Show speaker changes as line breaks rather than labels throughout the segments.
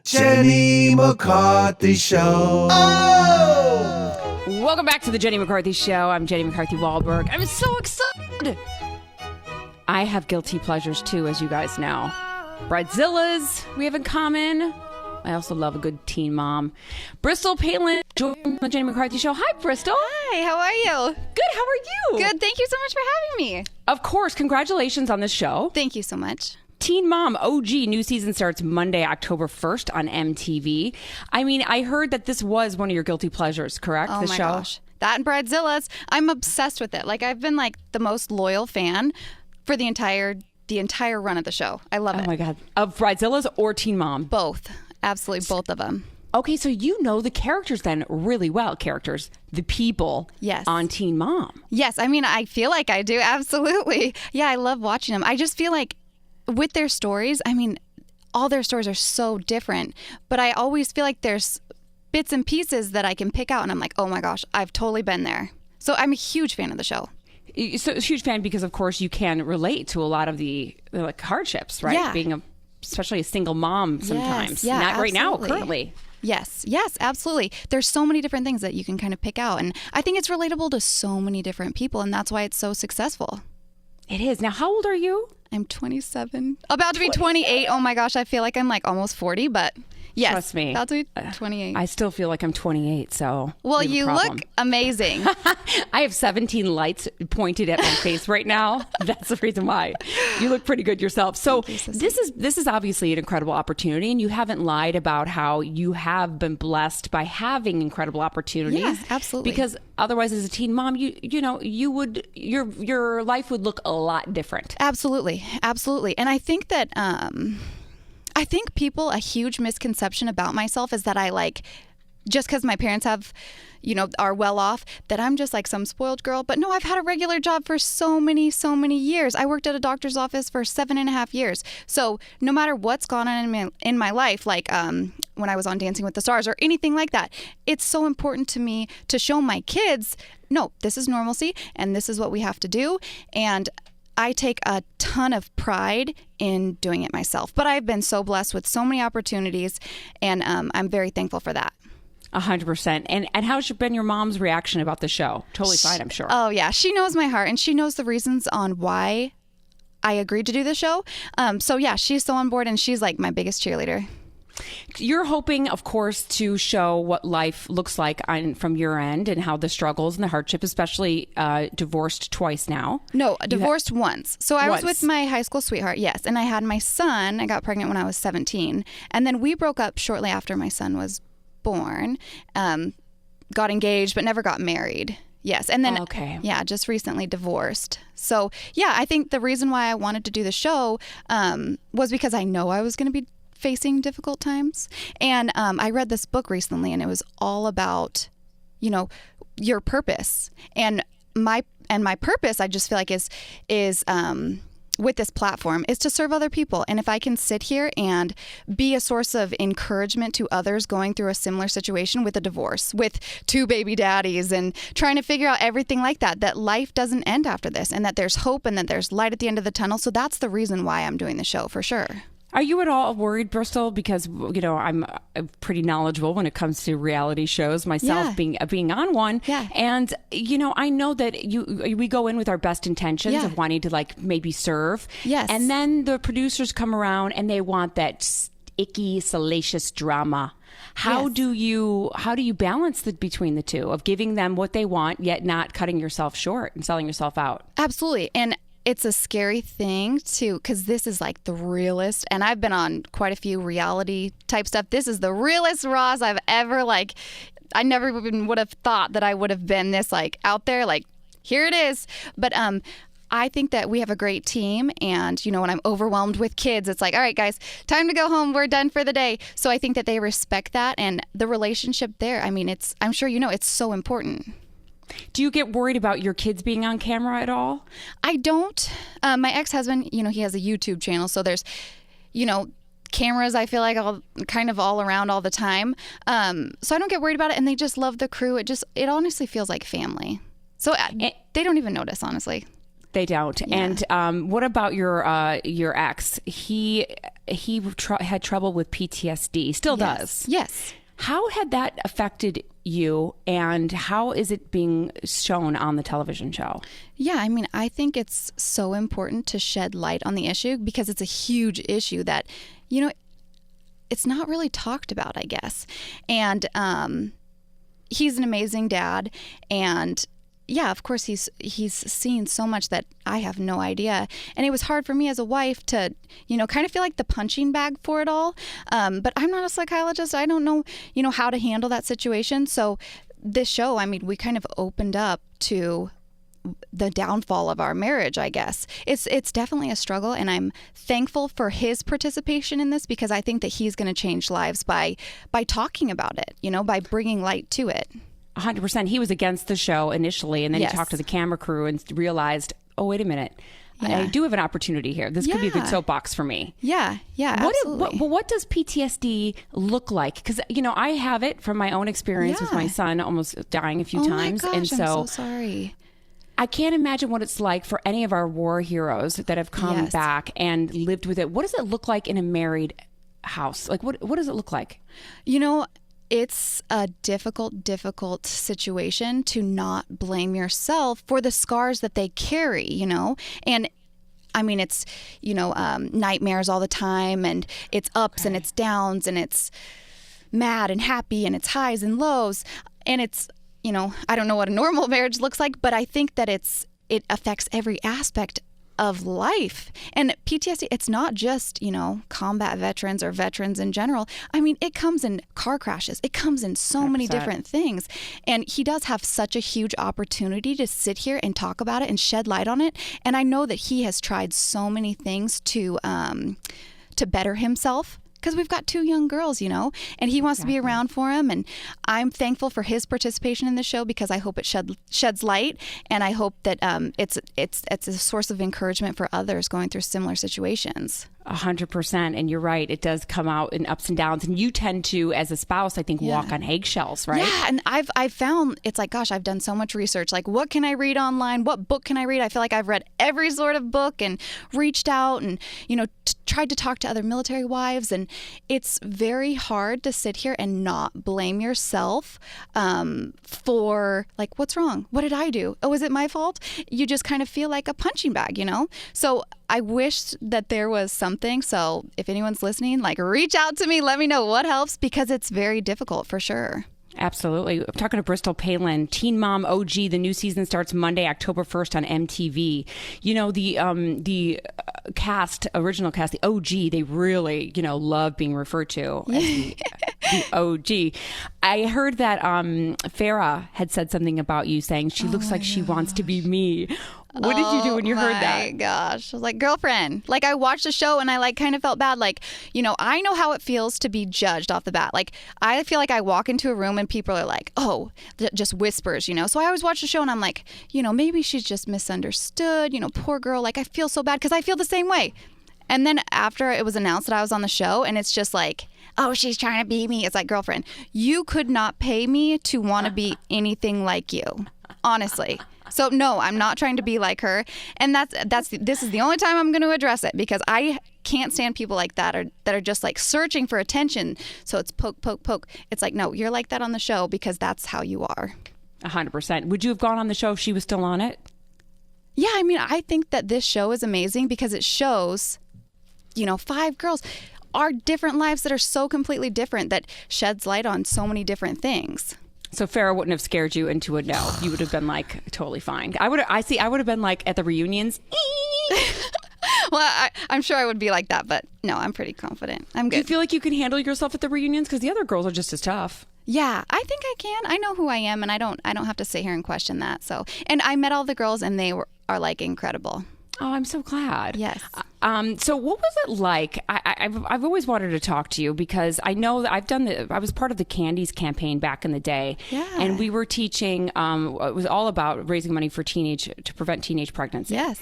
Jenny McCarthy Show.
Oh! Welcome back to the Jenny McCarthy Show. I'm Jenny McCarthy Wahlberg. I'm so excited. I have guilty pleasures too, as you guys know. Bridezillas we have in common. I also love a good teen mom. Bristol Palin joined the Jenny McCarthy Show. Hi, Bristol.
Hi, how are you?
Good, how are you?
Good, thank you so much for having me.
Of course, congratulations on this show.
Thank you so much.
Teen Mom OG new season starts Monday, October 1st on MTV. I mean, I heard that this was one of your guilty pleasures, correct?
Oh
the
my
show?
gosh. That and Bridezillas, I'm obsessed with it. Like, I've been like the most loyal fan for the entire run of the show. I love it.
Oh my God. Of Bridezillas or Teen Mom?
Both. Absolutely both of them.
Okay, so you know the characters then really well. The people on Teen Mom.
Yes, I mean, I feel like I do. Absolutely. Yeah, I love watching them. I just feel like with their stories, I mean, all their stories are so different, but I always feel like there's bits and pieces that I can pick out and I'm like, oh my gosh, I've totally been there. So I'm a huge fan of the show.
So a huge fan because, of course, you can relate to a lot of the like hardships, right?
Yeah.
Being especially a single mom sometimes.
Yes, yeah,
Not right now,
absolutely.
currently.
Yes, absolutely. There's so many different things that you can kind of pick out. And I think it's relatable to so many different people. And that's why it's so successful.
It is. Now, how old are you?
I'm 27. About to be 28. Oh my gosh, I feel like I'm like almost 40, but yes.
Trust me.
About to be 28.
I still feel like I'm 28, so.
Well, you look amazing.
I have 17 lights pointed at my face right now. That's the reason why. You look pretty good yourself. So this is obviously an incredible opportunity, and you haven't lied about how you have been blessed by having incredible opportunities.
Yeah, absolutely.
Because otherwise, as a teen mom, your life would look a lot different. Absolutely.
And I think that people, a huge misconception about myself is that I like, just because my parents have, are well off, that I'm just like some spoiled girl. But no, I've had a regular job for so many years. I worked at a doctor's office for 7.5 years. So no matter what's gone on in my life, like when I was on Dancing with the Stars or anything like that, it's so important to me to show my kids, no, this is normalcy and this is what we have to do. And I take a ton of pride in doing it myself. But I've been so blessed with so many opportunities, and I'm very thankful for that.
100%. And how's been your mom's reaction about the show? Totally fine, I'm sure.
Oh, yeah. She knows my heart, and she knows the reasons on why I agreed to do the show. So, yeah, she's so on board, and she's like my biggest cheerleader.
You're hoping, of course, to show what life looks like from your end and how the struggles and the hardship, especially divorced twice now.
No, divorced once. So I was with my high school sweetheart, yes. And I had my son. I got pregnant when I was 17. And then we broke up shortly after my son was born, got engaged, but never got married. Yes. And then, just recently divorced. So, yeah, I think the reason why I wanted to do the show was because I know I was going to be facing difficult times. And I read this book recently, and it was all about, your purpose. And my purpose, I just feel like is with this platform is to serve other people. And if I can sit here and be a source of encouragement to others going through a similar situation with a divorce, with 2 baby daddies, and trying to figure out everything like that life doesn't end after this, and that there's hope and that there's light at the end of the tunnel. So that's the reason why I'm doing the show, for sure.
Are you at all worried, Bristol? Because, I'm pretty knowledgeable when it comes to reality shows, myself being on one.
Yeah.
And, I know that we go in with our best intentions of wanting to maybe serve.
Yes.
And then the producers come around and they want that icky, salacious drama. How do you balance between the two of giving them what they want, yet not cutting yourself short and selling yourself out?
Absolutely. And it's a scary thing too, because this is like the realest, and I've been on quite a few reality type stuff. This is the realest Roz I've ever I never even would have thought that I would have been this out there, here it is. But I think that we have a great team, and when I'm overwhelmed with kids, it's like, all right, guys, time to go home. We're done for the day. So I think that they respect that, and the relationship there. I mean, I'm sure it's so important.
Do you get worried about your kids being on camera at all?
I don't. My ex-husband, he has a YouTube channel, so there's, cameras, I feel like all around all the time. So I don't get worried about it, and they just love the crew. It honestly feels like family. So they don't even notice, honestly.
They don't. Yeah. And what about your ex? he had trouble with PTSD, still does.
Yes.
How had that affected you, and how is it being shown on the television show?
Yeah, I mean, I think it's so important to shed light on the issue because it's a huge issue that, it's not really talked about, I guess. And he's an amazing dad, and yeah, of course, he's seen so much that I have no idea. And it was hard for me as a wife to, kind of feel like the punching bag for it all. But I'm not a psychologist. I don't know, how to handle that situation. So this show, I mean, we kind of opened up to the downfall of our marriage, I guess. It's definitely a struggle, and I'm thankful for his participation in this because I think that he's going to change lives by talking about it, by bringing light to it.
100%. He was against the show initially, and then he talked to the camera crew and realized, oh, wait a minute. Yeah. I do have an opportunity here. This could be a good soapbox for me.
Yeah, absolutely.
What does PTSD look like? Because, I have it from my own experience with my son almost dying a few times.
My gosh,
and so
I'm so sorry.
I can't imagine what it's like for any of our war heroes that have come back and lived with it. What does it look like in a married house? Like, what does it look like?
It's a difficult situation to not blame yourself for the scars that they carry, and I mean, it's, nightmares all the time, and it's ups and it's downs, and it's mad and happy, and it's highs and lows, and it's, I don't know what a normal marriage looks like, but I think that it affects every aspect of life. And PTSD, it's not just, combat veterans or veterans in general. I mean, it comes in car crashes. It comes in so 100%. Many different things. And he does have such a huge opportunity to sit here and talk about it and shed light on it. And I know that he has tried so many things to better himself. Because we've got 2 young girls, and he wants to be around for them. And I'm thankful for his participation in the show because I hope it sheds light, and I hope that it's a source of encouragement for others going through similar situations.
100%. And you're right. It does come out in ups and downs. And you tend to, as a spouse, I think, walk on eggshells, right?
Yeah. And I've found it's like, gosh, I've done so much research. Like, what can I read online? What book can I read? I feel like I've read every sort of book and reached out and, tried to talk to other military wives. And it's very hard to sit here and not blame yourself for, like, what's wrong? What did I do? Oh, is it my fault? You just kind of feel like a punching bag, So I wish that there was something. So if anyone's listening, like, reach out to me. Let me know what helps because it's very difficult for sure.
Absolutely. I'm talking to Bristol Palin, Teen Mom OG. The new season starts Monday, October 1st on MTV. The original cast, the OG, they really, love being referred to as the OG. I heard that Farrah had said something about you, saying she looks like she wants to be me. What did you do when you heard that?
Oh my gosh. I was like, girlfriend. Like, I watched the show and I kind of felt bad. Like, I know how it feels to be judged off the bat. Like, I feel like I walk into a room and people are like, oh, just whispers, So I always watch the show and I'm like, maybe she's just misunderstood. Poor girl. Like, I feel so bad because I feel the same way. And then after it was announced that I was on the show and it's just like, oh, she's trying to be me. It's like, girlfriend, you could not pay me to want to be anything like you. Honestly. So no, I'm not trying to be like her. And this is the only time I'm going to address it because I can't stand people like that are just like searching for attention. So it's poke, poke, poke. It's like, no, you're like that on the show because that's how you are.
100%. Would you have gone on the show if she was still on it?
Yeah, I mean, I think that this show is amazing because it shows, 5 girls, our different lives that are so completely different that sheds light on so many different things.
So Farrah wouldn't have scared you into a no. You would have been like totally fine. I would have been like at the reunions.
Well, I'm sure I would be like that, but no, I'm pretty confident. I'm good.
Do you feel like you can handle yourself at the reunions? Because the other girls are just as tough.
Yeah, I think I can. I know who I am, and I don't have to sit here and question that. So, and I met all the girls, and they are like incredible.
Oh, I'm so glad.
Yes.
So what was it like? I've always wanted to talk to you because I know that I was part of the Candies campaign back in the day.
Yeah.
And we were teaching, it was all about raising money for to prevent teenage pregnancy.
Yes.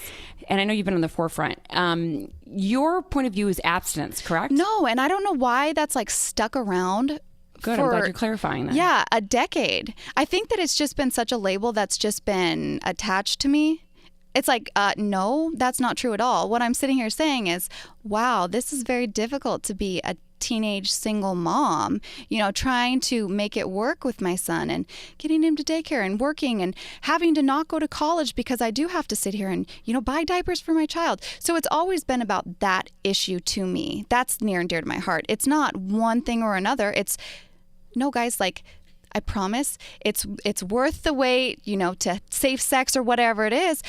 And I know you've been on the forefront. Your point of view is abstinence, correct?
No, and I don't know why that's like stuck around.
Good, I'm glad you're clarifying that.
Yeah, a decade. I think that it's just been such a label that's just been attached to me. It's like, no, that's not true at all. What I'm sitting here saying is, wow, this is very difficult to be a teenage single mom, trying to make it work with my son and getting him to daycare and working and having to not go to college because I do have to sit here and, buy diapers for my child. So it's always been about that issue to me. That's near and dear to my heart. It's not one thing or another. It's, no, guys, like, I promise it's worth the wait, to safe sex or whatever it is,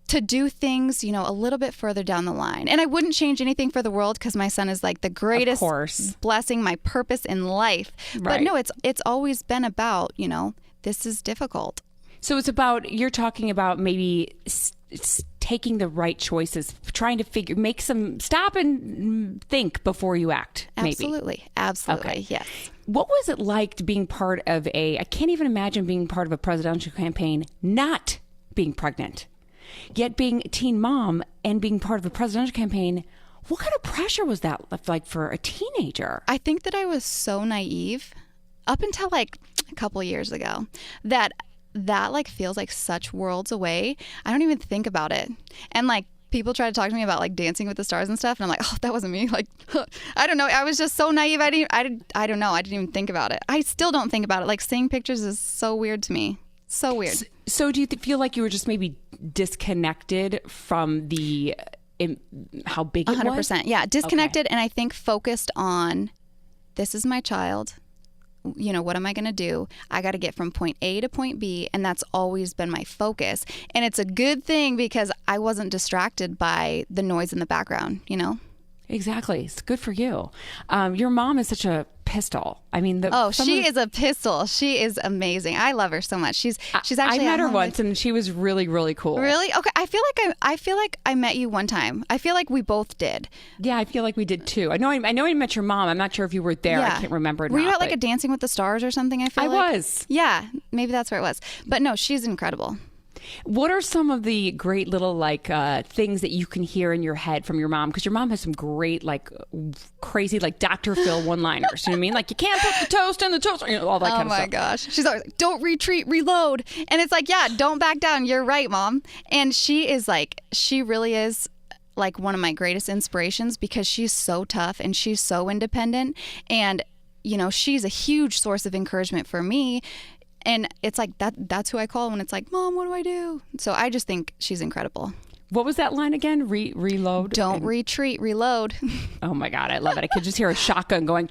to do things, a little bit further down the line. And I wouldn't change anything for the world because my son is like the greatest blessing, my purpose in life. Right. But no, it's always been about, this is difficult.
So it's about, you're talking about maybe taking the right choices, trying to stop and think before you act.
Absolutely. Absolutely.
Okay.
Yes.
What was it like being part of I can't even imagine being part of a presidential campaign, not being pregnant, yet being a teen mom and being part of a presidential campaign. What kind of pressure was that like for a teenager?
I think that I was so naive up until like a couple of years ago that like feels like such worlds away. I don't even think about it. And like people try to talk to me about like Dancing with the Stars and stuff, and I'm like, oh, that wasn't me. Like, I don't know. I was just so naive. I don't know. I didn't even think about it. I still don't think about it. Like seeing pictures is so weird to me. So weird.
So do you feel like you were just maybe disconnected from how big it
100%,
was?
100%. Yeah, disconnected, okay. And I think focused on, this is my child. What am I going to do? I got to get from point A to point B, and that's always been my focus. And it's a good thing because I wasn't distracted by the noise in the background,
Exactly. It's good for you. Your mom is such a pistol. I mean,
she is a pistol. She is amazing. I love her so much. She's actually. I
met her once, and she was really, really cool.
Really? Okay. I feel like I met you one time. I feel like we both did.
Yeah, I feel like we did too. I know I met your mom. I'm not sure if you were there. Yeah. I can't remember.
Were you at like a Dancing with the Stars or something? I
was.
Yeah, maybe that's where it was. But no, she's incredible.
What are some of the great little things that you can hear in your head from your mom? Because your mom has some great crazy Dr. Phil one-liners. You know what I mean? Like, you can't put the toast in the toaster. All that kind of stuff. Oh my gosh.
She's always like, don't retreat, reload. And it's like, yeah, don't back down. You're right, Mom. And she really is like one of my greatest inspirations because she's so tough and she's so independent. And, she's a huge source of encouragement for me. And it's like that's who I call when it's like, Mom, what do I do? So I just think she's incredible.
What was that line again? Reload?
Don't retreat, reload.
Oh my God, I love it. I could just hear a shotgun going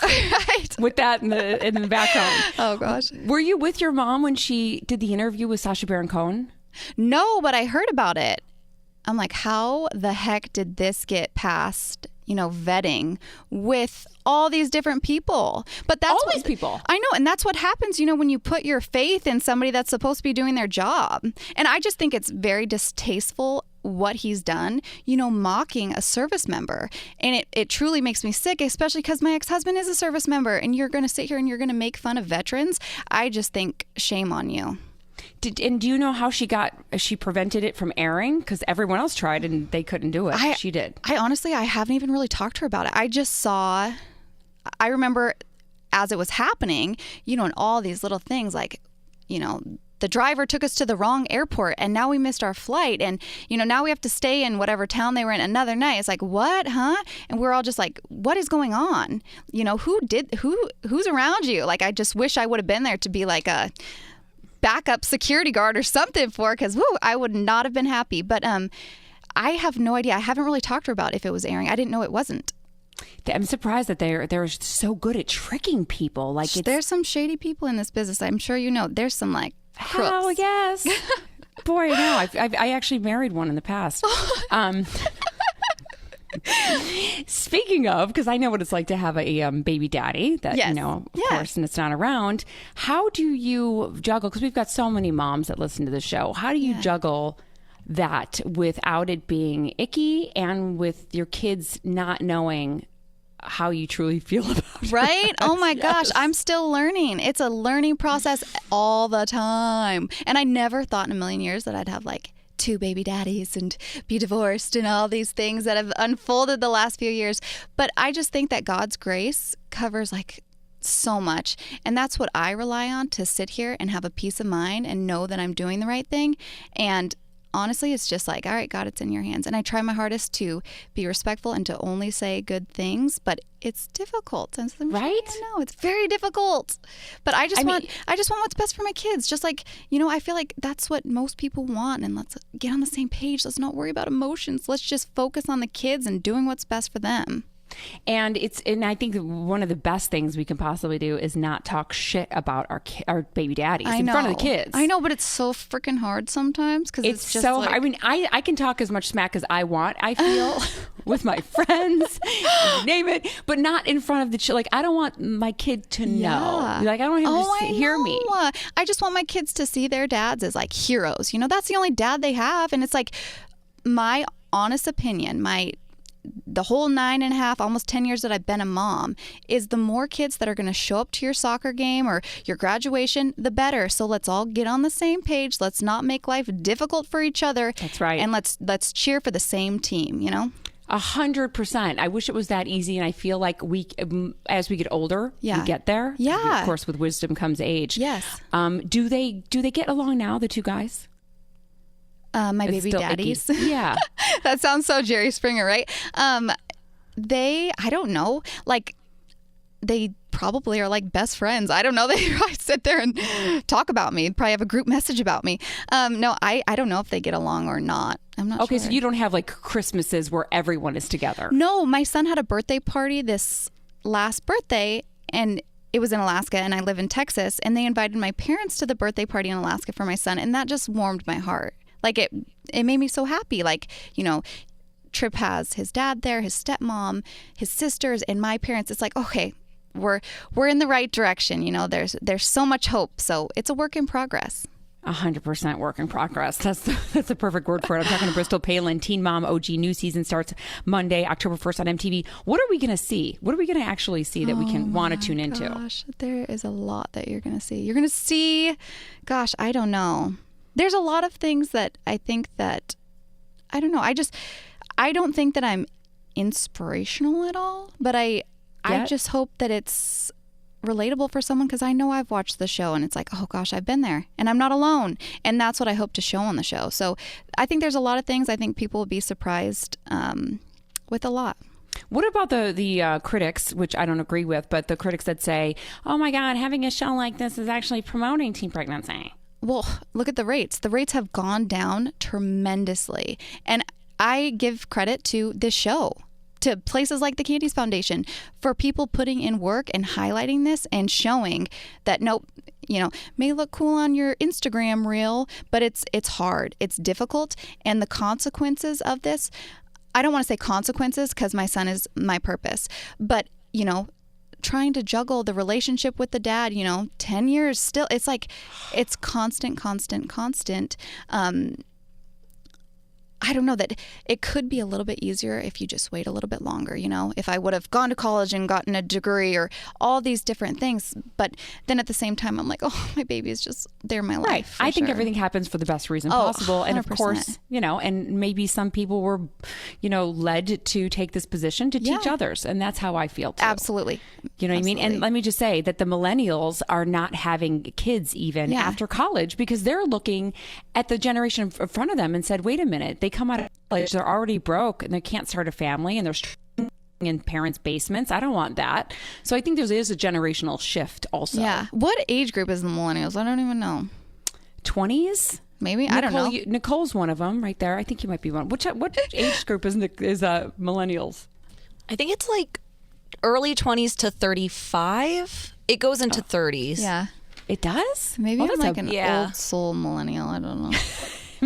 right.
with that in the background.
Oh gosh.
Were you with your mom when she did the interview with Sacha Baron Cohen?
No, but I heard about it. I'm like, how the heck did this get past, vetting with all these different people? But that's
all these people.
I know. And that's what happens, when you put your faith in somebody that's supposed to be doing their job. And I just think it's very distasteful what he's done, mocking a service member. And it truly makes me sick, especially because my ex-husband is a service member and you're going to sit here and you're going to make fun of veterans. I just think shame on you.
And do you know how she prevented it from airing? Because everyone else tried and they couldn't do it. She did.
I honestly haven't even really talked to her about it. I remember as it was happening, and all these little things like, the driver took us to the wrong airport and now we missed our flight. And, now we have to stay in whatever town they were in another night. It's like, what, huh? And we're all just like, what is going on? Who's around you? Like, I just wish I would have been there to be like a backup security guard or something for, because I would not have been happy. But I have no idea. I haven't really talked to her about if it was airing. I didn't know it wasn't.
I'm surprised that they're so good at tricking people.
There's some shady people in this business. I'm sure there's some crooks.
Oh yes. Boy, no. I actually married one in the past. Speaking of, because I know what it's like to have a baby daddy that,
yes.
Of course, and it's not around. How do you juggle? Because we've got so many moms that listen to the show. How do you juggle that without it being icky and with your kids not knowing how you truly feel about it?
Right? Oh my gosh. I'm still learning. It's a learning process all the time. And I never thought in a million years that I'd have 2 baby daddies and be divorced and all these things that have unfolded the last few years. But I just think that God's grace covers so much. And that's what I rely on to sit here and have a peace of mind and know that I'm doing the right thing. And honestly, it's just like, all right, God, it's in your hands. And I try my hardest to be respectful and to only say good things, but it's difficult.
Right?
I know it's very difficult, but I just want what's best for my kids. Just like, I feel like that's what most people want. And let's get on the same page. Let's not worry about emotions. Let's just focus on the kids and doing what's best for them.
And I think one of the best things we can possibly do is not talk shit about our baby daddies in front of the kids.
I know, but it's so freaking hard sometimes because it's just
so. I mean, I can talk as much smack as I want. I feel with my friends, name it, but not in front of the like. I don't want my kid to know. Like I don't want him to hear me.
I just want my kids to see their dads as like heroes. That's the only dad they have, and it's like my honest opinion. The whole 9.5, almost 10 years that I've been a mom is the more kids that are going to show up to your soccer game or your graduation, the better. So let's all get on the same page. Let's not make life difficult for each other.
That's right.
And let's cheer for the same team,
100%. I wish it was that easy. And I feel like as we get older, we get there.
Yeah.
Of course, with wisdom comes age.
Yes.
Do they get along now, the two guys?
My baby daddies.
Yeah.
That sounds so Jerry Springer, right? I don't know, like they probably are like best friends. I don't know. They probably sit there and talk about me, probably have a group message about me. No, I don't know if they get along or not. I'm not sure.
Okay, so you don't have like Christmases where everyone is together.
No, my son had a birthday party this last birthday and it was in Alaska and I live in Texas and they invited my parents to the birthday party in Alaska for my son and that just warmed my heart. Like it made me so happy. Like, Tripp has his dad there, his stepmom, his sisters, and my parents. It's like, okay, we're in the right direction. There's so much hope. So it's a work in progress.
100% work in progress. That's the perfect word for it. I'm talking to Bristol Palin, Teen Mom OG. New season starts Monday, October 1st on MTV. What are we going to see? What are we going to actually see that we can want to tune into?
Gosh, there is a lot that you're going to see. You're going to see, gosh, I don't know. There's a lot of things that I think that, I don't know. I don't think that I'm inspirational at all, but I just hope that it's relatable for someone because I know I've watched the show and it's like, oh gosh, I've been there and I'm not alone. And that's what I hope to show on the show. So I think there's a lot of things I think people will be surprised with a lot.
What about the critics, which I don't agree with, but the critics that say, oh my God, having a show like this is actually promoting teen pregnancy?
Well, look at the rates. The rates have gone down tremendously. And I give credit to this show, to places like the Candice Foundation, for people putting in work and highlighting this and showing that, nope, may look cool on your Instagram reel, but it's hard. It's difficult. And the consequences of this, I don't want to say consequences because my son is my purpose, but, trying to juggle the relationship with the dad, 10 years still, it's like, it's constant. I don't know, that it could be a little bit easier if you just wait a little bit longer, if I would have gone to college and gotten a degree or all these different things. But then at the same time, I'm like, oh, my baby is just, they're my life.
I think everything happens for the best reason possible. 100%. And of course, and maybe some people were, led to take this position to teach others. And that's how I feel too.
Absolutely.
You know what I mean? And let me just say that the millennials are not having kids even after college because they're looking at the generation in front of them and said, wait a minute, they come out of college, they're already broke and they can't start a family and they're struggling in parents' basements. I don't want that. So I think there is a generational shift also.
Yeah. What age group is the millennials? I don't even know.
20s?
Maybe. I don't know.
Nicole's one of them right there. I think you might be one. What age group is millennials?
I think it's like early 20s to 35. It goes into 30s.
Yeah.
It does?
Maybe I'm like an old soul millennial. I don't know.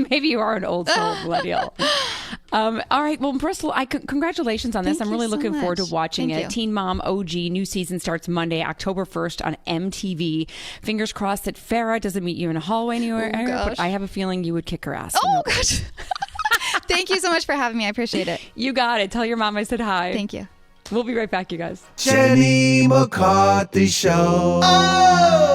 Maybe you are an old soul millennial. All right. Well, Bristol, congratulations on this. I'm really looking forward to watching it. Teen Mom OG, new season starts Monday, October 1st on MTV. Fingers crossed that Farrah doesn't meet you in a hallway anywhere. But I have a feeling you would kick her ass.
Oh, gosh. Thank you so much for having me. I appreciate it.
You got it. Tell your mom I said hi.
Thank you.
We'll be right back, you guys.
Jenny McCarthy Show. Oh!